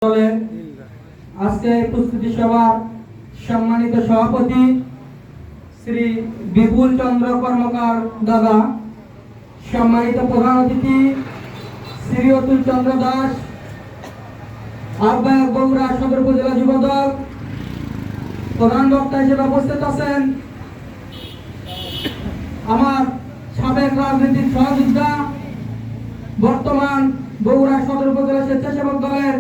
দলের আজকে প্রস্তুতি সভার সম্মানিত সভাপতি শ্রী বিপুল চন্দ্র কর্মকার দাদা, সম্মানিত প্রধান অতিথি শ্রী অতুল চন্দ্র দাস, আহ্বায়ক বগুড়া সদর উপজেলা যুবদল, প্রধান বক্তা হিসেবে উপস্থিত আছেন আমার সাবেক রাজনৈতিক সহযোদ্ধা, বর্তমান বগুড়া সদর উপজেলা স্বেচ্ছাসেবক দলের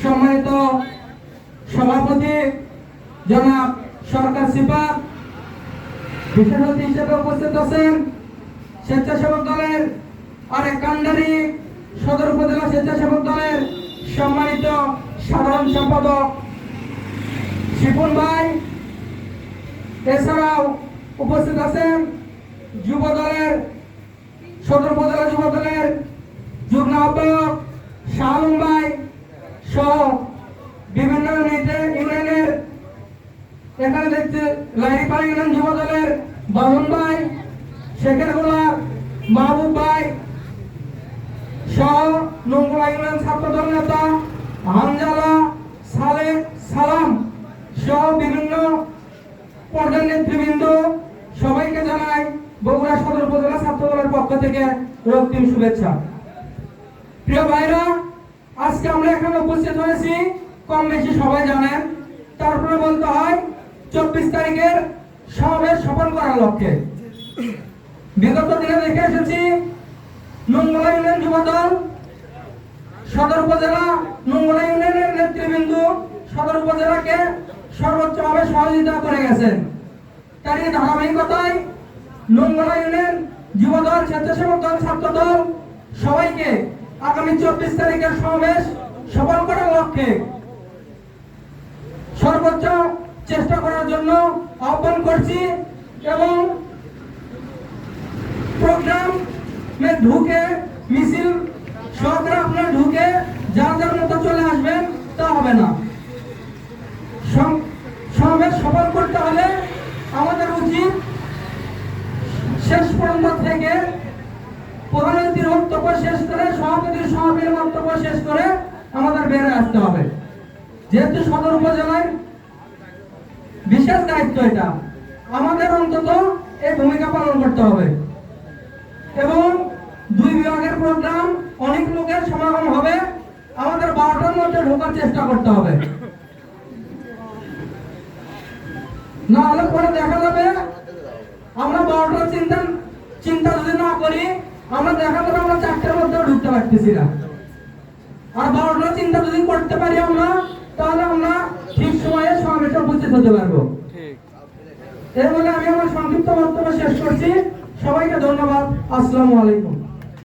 সম্মানিত সভাপতি জনাব সরকার সিপার, বিশেষ অতিথি হিসেবে উপস্থিত আছেন স্বেচ্ছাসেবক দলের আরেক কান্ডারি সদর উপজেলা স্বেচ্ছাসেবক দলের সম্মানিত সাধারণ সম্পাদক শিপন ভাই। এছাড়াও উপস্থিত আছেন যুব দলের সদর উপজেলা যুব দলের যুগ্ম আহ্বায়ক শাহ আলম ভাই সহ বিভিন্ন ইউনিয়নের এখানে দেখতে লাইপাড়া ইউনিয়ন যুব দলের বাবন ভাই, শেখেরগোলা মাহবুব ভাই সহ নঙ্গুলা ইউনিয়ন ছাত্র দল নেতা হামজালা সালেক সালাম সহ বিভিন্ন পর্যায়ের নেতৃবৃন্দ, সবাইকে জানাই বগুড়া সদর উপজেলা ছাত্র দলের পক্ষ থেকে রক্তিম শুভেচ্ছা। প্রিয় ভাইরা, আজকে আমরা এখানে উপস্থিত হয়েছি কম বেশি সবাই জানেন, তারপরে বলতে হয় 24 তারিখের সমাবেশ সফল করার লক্ষ্যে। বিগত দিনে দেখে এসেছি নঙ্গুলা ইউনিয়ন যুবদল সদর উপজেলা নঙ্গুলা ইউনিয়নের নেতৃবৃন্দ সদর উপজেলাকে সর্বোচ্চভাবে সহযোগিতা করে গেছেন। তারই ধারাবাহিকতায় নঙ্গুলা ইউনিয়ন যুবদল, স্বেচ্ছাসেবক দল, ছাত্র দল সবাইকে আগামী 24 তারিখের সমাবেশ সফল করার লক্ষ্যে সর্বোচ্চ চেষ্টা করার জন্য আহ্বান করছি এবং প্রোগ্রামে ঢুকে মিছিল সহকারে আপনারা ঢুকে যার যার মতো চলে আসবেন তা হবে না। সমাবেশ সফল করতে হলে আমাদের উচিত শেষ পর্যন্ত থেকে প্রধান অতিথির বক্তব্য শেষ করে সভাপতির সমাপনীর বক্তব্য শেষ করে আমাদের বেরিয়ে আসতে হবে। যেহেতু সদর উপজেলায় বিশেষ দায়িত্ব, এটা আমাদের অন্তত এই ভূমিকা পালন করতে হবে এবং 2 বিভাগের প্রোগ্রাম, অনেক লোকের সমাগম হবে, আমাদের 12টার মধ্যে ঢোকার চেষ্টা করতে হবে, না হলে পরে দেখা যাবে আমরা 12টার চিন্তা যদি না করি আমরা দেখা যাবে আমরা 4টার মধ্যে ঢুকতে পারতেছি না। আর 12টার চিন্তা যদি করতে পারি আমরা, তাহলে আমরা ঠিক সময়ে সমাবেশে উপস্থিত হতে পারবো। এর বলে আমি আমার সংক্ষিপ্ত বক্তব্য শেষ করছি। সবাইকে ধন্যবাদ। আসসালামু আলাইকুম।